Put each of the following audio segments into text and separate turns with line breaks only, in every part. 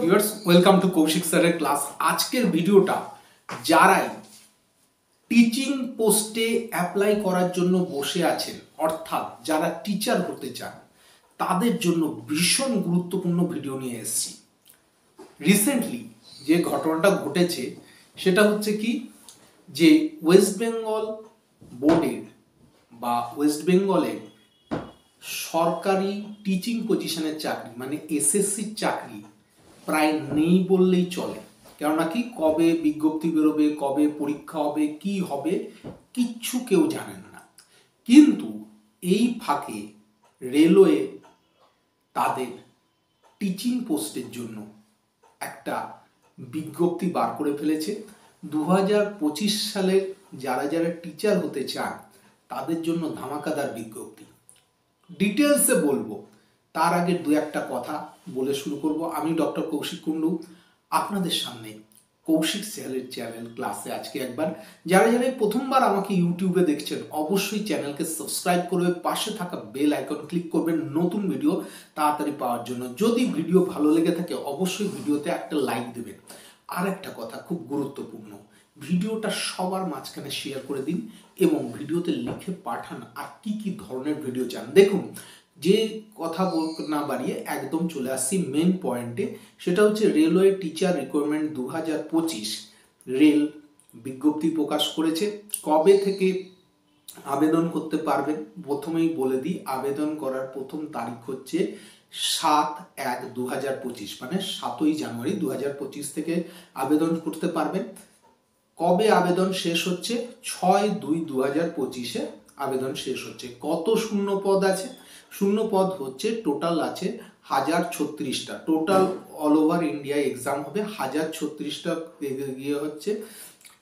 Viewers, welcome to Kaushik স্যারের class. আজকের ভিডিওটা যারাই টিচিং পোস্টে অ্যাপ্লাই করার জন্য বসে আছেন, অর্থাৎ যারা টিচার হতে চান, তাদের জন্য ভীষণ গুরুত্বপূর্ণ ভিডিও নিয়ে এসেছি। রিসেন্টলি যে ঘটনাটা ঘটেছে সেটা হচ্ছে কি, যে ওয়েস্ট বেঙ্গল বোর্ডের বা ওয়েস্ট বেঙ্গলের সরকারি টিচিং পজিশনের চাকরি মানে এসএসসির চাকরি প্রায় নেই বললেই চলে। কেননা কি, কবে বিজ্ঞপ্তি বেরোবে, কবে পরীক্ষা হবে, কি হবে, কিচ্ছু কেউ জানেন না। কিন্তু এই ফাঁকে রেলওয়ে তাদের টিচিং পোস্টের জন্য একটা বিজ্ঞপ্তি বার করে ফেলেছে। 2025 সালের যারা যারা টিচার হতে চান তাদের জন্য ধামাকাদার বিজ্ঞপ্তি। ডিটেলসে বলবো, তার আগে দু একটা কথা বলে শুরু করব। আমি ডক্টর কৌশিক কুণ্ডু, আপনাদের সামনে কৌশিক স্যারের চ্যানেল ক্লাসে আজকে একবার যারা যারা প্রথমবার আমাকে ইউটিউবে দেখছেন অবশ্যই চ্যানেলকে সাবস্ক্রাইব করবে, পাশে থাকা বেল আইকন ক্লিক করবেন নতুন ভিডিও তাড়াতাড়ি পাওয়ার জন্য। যদি ভিডিও ভালো লেগে থাকে অবশ্যই ভিডিওতে একটা লাইক দেবেন। আর একটা কথা খুব গুরুত্বপূর্ণ, ভিডিওটা সবার মাঝখানে শেয়ার করে দিন এবং ভিডিওতে লিখে পাঠান আর কি কি ধরনের ভিডিও চান। দেখুন, যে কথা না বাড়িয়ে একদম চলে আসছি মেন পয়েন্টে, সেটা হচ্ছে রেলওয়ে টিচার রিক্রুটমেন্ট 2025 রেল বিজ্ঞপ্তি প্রকাশ করেছে। কবে থেকে আবেদন করতে পারবেন প্রথমেই বলে দিই, আবেদন করার প্রথম তারিখ হচ্ছে 7/1/2025, মানে 7ই জানুয়ারি 2025 থেকে আবেদন করতে পারবেন। কবে আবেদন শেষ হচ্ছে? 6/2/2025 আবেদন শেষ হচ্ছে। কত শূন্য পদ আছে? শূন্য পদ হচ্ছে টোটাল আছে 1036টা। Total all over India exam হবে 1036টা হচ্ছে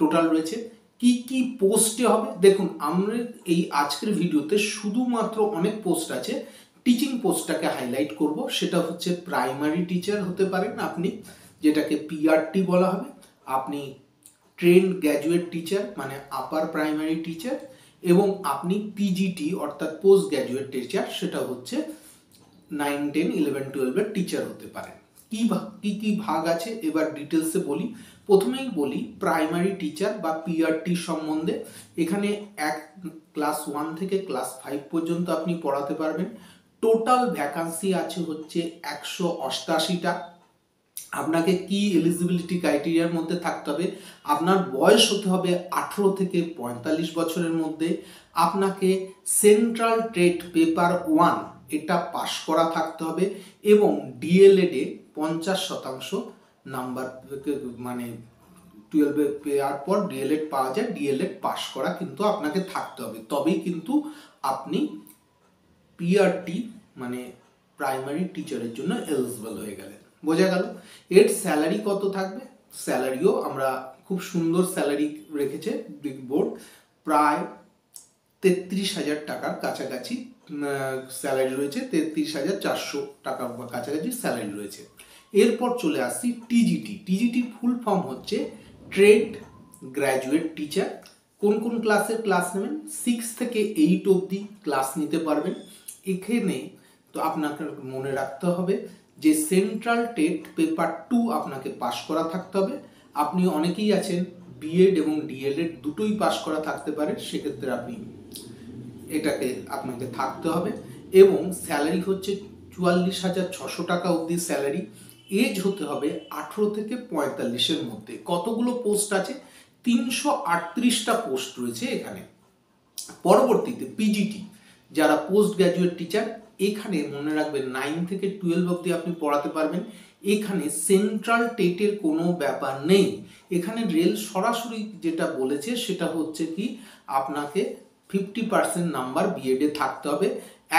টোটাল রয়েছে। কি কি পোস্টে হবে দেখুন, আমরা এই আজকের ভিডিওতে শুধুমাত্র অনেক পোস্ট আছে, টিচিং পোস্টটাকে হাইলাইট করব। সেটা হচ্ছে প্রাইমারি টিচার হতে পারেন আপনি, যেটাকে পিআরটি বলা হবে। আপনি ট্রেন্ড গ্র্যাজুয়েট টিচার মানে আপার প্রাইমারি টিচার, এবং আপনি পিজিটি অর্থাৎ পোস্ট গ্র্যাজুয়েট টিচার, সেটা হচ্ছে 9, 10, 11, 12 এর টিচার হতে পারেন। কি কি ভাগ আছে এবার ডিটেলসে বলি। প্রথমেই বলি প্রাইমারি টিচার বা পিআরটি সম্বন্ধে। এখানে ক্লাস 1 থেকে ক্লাস 5 পর্যন্ত আপনি পড়াতে পারবেন। টোটাল ভ্যাকান্সি আছে হচ্ছে 188টা। আপনাকে কি এলিজিবিলিটি ক্রাইটেরিয়ার মধ্যে থাকতে হবে? আপনার বয়স হতে হবে 18 থেকে 45 বছরের মধ্যে। আপনাকে সেন্ট্রাল ট্রেড পেপার 1 এটা পাশ করা থাকতে হবে এবং ডিএলএডে 50% নাম্বার, মানে 12 পেয়ার পর ডিএলএড পাওয়া যায়, ডিএলএড পাশ করা কিন্তু আপনাকে থাকতে হবে, তবেই কিন্তু আপনি পিআরটি মানে প্রাইমারি টিচারের জন্য এলিজিবল হয়ে গেলেন। বোঝা গেল? এর স্যালারি কত থাকবে? স্যালারিও আমরা খুব সুন্দর স্যালারি রেখেছে বিগ বোর্ড, প্রায় 33,000 টাকার কাছাকাছি স্যালারি রয়েছে, 33,400 টাকার কাছাকাছি স্যালারি রয়েছে। এরপর চলে আসছি টিজিটি। টিজিটির ফুল ফর্ম হচ্ছে ট্রেড গ্র্যাজুয়েট টিচার। কোন কোন ক্লাসের ক্লাস নেবেন? 6 থেকে 8 অবধি ক্লাস নিতে পারবেন। এখানে তো আপনাকে মনে রাখতে হবে যে সেন্ট্রাল টেট পেপার 2 আপনাকে পাশ করা থাকতে হবে। আপনি অনেকেই আছেন বিএড এবং ডিএলএড দুটোই পাশ করা থাকতে পারে, সেক্ষেত্রে আপনি এটাকে আপনাকে থাকতে হবে। এবং স্যালারি হচ্ছে 44,600 টাকা অবধি স্যালারি। এজ হতে হবে 18 থেকে 45-এর মধ্যে। কতগুলো পোস্ট আছে? 338টা পোস্ট রয়েছে এখানে। পরবর্তীতে পিজিটি যারা পোস্ট গ্র্যাজুয়েট টিচার, এখানে মনে রাখবেন 9 থেকে 12 অবধি আপনি পড়াতে পারবেন। এখানে সেন্ট্রাল টেটের কোনো ব্যাপার নেই। এখানে রেল সরাসরি যেটা বলেছে সেটা হচ্ছে কি, আপনাকে 50% নাম্বার বিএডে থাকতে হবে।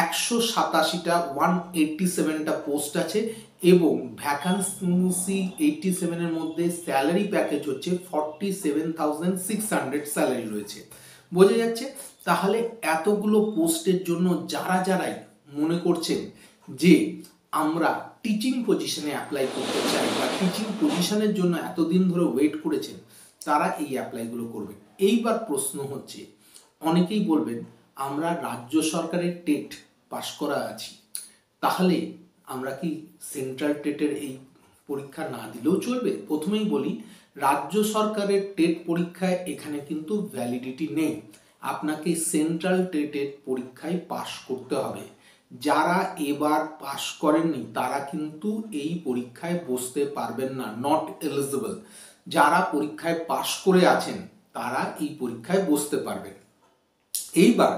187টা 187টা পোস্ট আছে এবং ভ্যাকান্সি 87-এর মধ্যে স্যালারি প্যাকেজ হচ্ছে 47,600 স্যালারি রয়েছে। বোঝা যাচ্ছে? তাহলে এতগুলো পোস্টের জন্য যারা যারাই মনে করছেন যে আমরা টিচিং পজিশনে অ্যাপ্লাই করতে চাই বা টিচিং পজিশনের জন্য এতদিন ধরে ওয়েট করেছেন, তারা এই অ্যাপ্লাইগুলো করবেন। এইবার প্রশ্ন হচ্ছে, অনেকেই বলবেন আমরা রাজ্য সরকারের টেট পাশ করা আছি, তাহলে আমরা কি সেন্ট্রাল টেটের এই পরীক্ষা না দিলেও চলবে? প্রথমেই বলি, রাজ্য সরকারের টেট পরীক্ষায় এখানে কিন্তু ভ্যালিডিটি নেই। আপনাকে সেন্ট্রাল টেটের পরীক্ষায় পাশ করতে হবে। যারা এবার পাশ করেননি তারা কিন্তু এই পরীক্ষায় বসতে পারবেন না, নট এলিজিবল। যারা পরীক্ষায় পাশ করে আছেন তারা এই পরীক্ষায় বসতে পারবেন। এইবার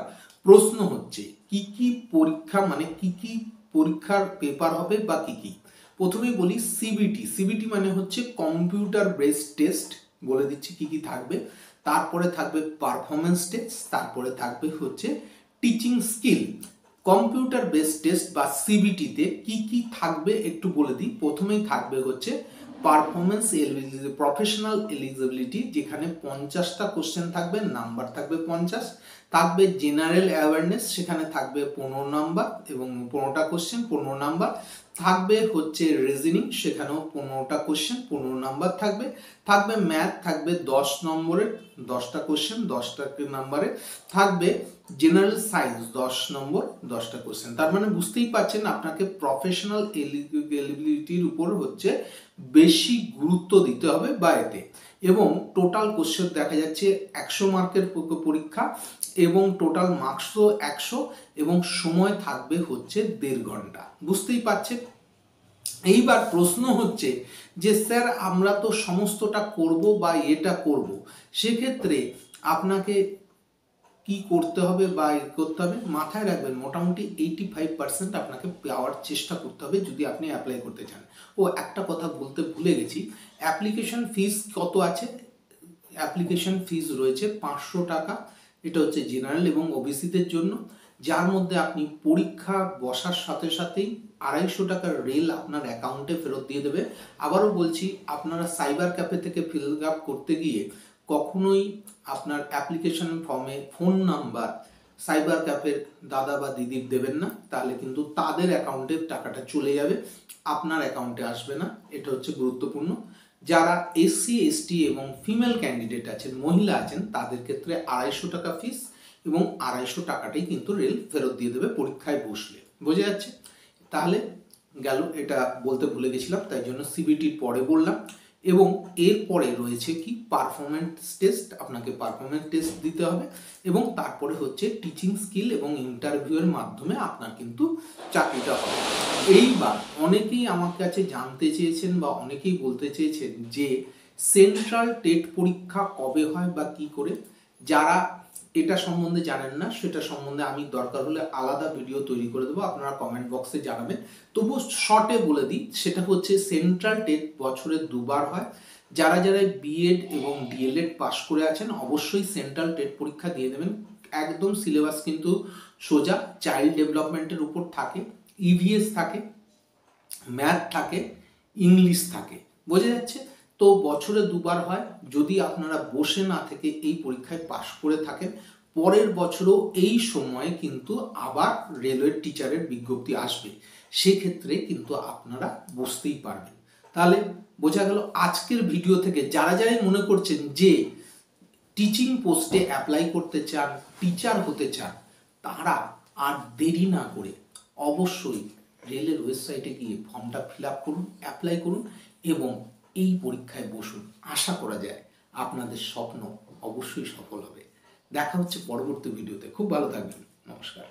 প্রশ্ন হচ্ছে কি কি পরীক্ষা, মানে কি কি পরীক্ষার পেপার হবে বা কি কি। প্রথমেই বলি সিবিটি। সিবিটি মানে হচ্ছে কম্পিউটার বেসড টেস্ট, বলে দিচ্ছি কি কি থাকবে। তারপরে থাকবে পারফরমেন্স টেস্ট, তারপরে থাকবে হচ্ছে teaching skill. Computer based test বা সিবিটিতে কি কি থাকবে একটু বলে দিই। প্রথমেই থাকবে হচ্ছে পারফরমেন্স প্রফেশনাল এলিজিবিলিটি, যেখানে 50টা কোশ্চেন থাকবে, নাম্বার থাকবে 50। থাকবে জেনারেল অ্যাওয়ারনেস, সেখানে থাকবে 15 নাম্বার এবং 15টা কোশ্চেন 15 নাম্বার। থাকবে হচ্ছে রিজনিং, সেখানেও 15টা কোশ্চেন 15 নাম্বার থাকবে। থাকবে ম্যাথ, থাকবে 10 নম্বরের 10টা কোশ্চেন 10টা নাম্বারে। থাকবে জেনারেল সায়েন্স 10 নম্বর 10টা কোশ্চেন। তার মানে বুঝতেই পারছেন আপনাকে প্রফেশনাল এলিজিবিলিটির উপর হচ্ছে বেশি গুরুত্ব দিতে হবে বা এতে। এবং টোটাল কোশ্চেন দেখা যাচ্ছে 100 মার্কের পরীক্ষা এবং টোটাল মার্কসও 100 এবং সময় থাকবে হচ্ছে 1.5 ঘন্টা। বুঝতেই পারছেন। এইবার প্রশ্ন হচ্ছে যে স্যার আমরা তো সমস্তটা করব বা এটা করব, সেক্ষেত্রে আপনাকে কি করতে হবে বা করতে হবে। মাথায় রাখবেন মোটামুটি 85% আপনাকে পাওয়ার চেষ্টা করতে হবে যদি আপনি অ্যাপ্লাই করতে চান। ও একটা কথা বলতে ভুলে গেছি, অ্যাপ্লিকেশন ফিস কত আছে। অ্যাপ্লিকেশন ফিস রয়েছে 500 টাকা। এটা হচ্ছে জেনারেল এবং ওবিসিদের জন্য, যার মধ্যে আপনি পরীক্ষা বসার সাথে সাথেই 250 টাকার রেল আপনার অ্যাকাউন্টে ফেরত দিয়ে দেবে। আবারও বলছি, আপনারা সাইবার ক্যাফে থেকে ফিল আপ করতে গিয়ে কখনোই আপনার অ্যাপ্লিকেশন ফর্মে ফোন নাম্বার সাইবার ক্যাফের দাদা বা দিদির দেবেন না, তাহলে কিন্তু তাদের অ্যাকাউন্টে টাকাটা চলে যাবে, আপনার অ্যাকাউন্টে আসবে না। এটা হচ্ছে গুরুত্বপূর্ণ। যারা এসসি এসটি এবং ফিমেল ক্যান্ডিডেট আছেন, মহিলা আছেন, তাদের ক্ষেত্রে 250 টাকা ফিস এবং 250 টাকাটাই কিন্তু রেল ফেরত দিয়ে দেবে পরীক্ষায় বসলে। বোঝা যাচ্ছে? তাহলে গেল, এটা বলতে ভুলে গেছিলাম, তাই জন্য সিবিটির পরে বললাম। এবং এরপরে রয়েছে কি পারফরমেন্স টেস্ট, আপনাকে পারফরমেন্স টেস্ট দিতে হবে এবং তারপরে হচ্ছে টিচিং স্কিল এবং ইন্টারভিউয়ের মাধ্যমে আপনার কিন্তু চাকরিটা হবে। এইবার অনেকেই আমার কাছে জানতে চেয়েছেন বা অনেকেই বলতে চেয়েছেন যে সেন্ট্রাল টেট পরীক্ষা কবে হয় বা কি করে। যারা এটা সম্বন্ধে জানেন না, সেটা সম্বন্ধে আমি দরকার হলে আলাদা ভিডিও তৈরি করে দেবো, আপনারা কমেন্ট বক্সে জানাবেন। তবু শর্টে বলে দিই, সেটা হচ্ছে সেন্ট্রাল টেট বছরে 2বার হয়। যারা যারা বিএড এবং ডিএলএড পাশ করে আছেন অবশ্যই সেন্ট্রাল টেট পরীক্ষা দিয়ে দেবেন। একদম সিলেবাস কিন্তু সোজা, চাইল্ড ডেভেলপমেন্টের উপর থাকে, ইভিএস থাকে, ম্যাথ থাকে, ইংলিশ থাকে। বোঝা যাচ্ছে? তো বছরে 2বার হয়। যদি আপনারা বসে না থেকে এই পরীক্ষায় পাশ করে থাকেন, পরের বছরও এই সময়ে কিন্তু আবার রেলওয়ে টিচারের বিজ্ঞপ্তি আসবে, সেক্ষেত্রে কিন্তু আপনারা বসতেই পারবেন। তাহলে বোঝা গেল আজকের ভিডিও থেকে যারা যারাই মনে করছেন যে টিচিং পোস্টে অ্যাপ্লাই করতে চান, টিচার হতে চান, তারা আর দেরি না করে অবশ্যই রেলের ওয়েবসাইটে গিয়ে ফর্মটা ফিল আপ করুন, অ্যাপ্লাই করুন এবং এই পরীক্ষায় বসুন। আশা করা যায় আপনাদের স্বপ্ন অবশ্যই সফল হবে। দেখা হচ্ছে পরবর্তী ভিডিওতে। খুব ভালো থাকবেন। নমস্কার।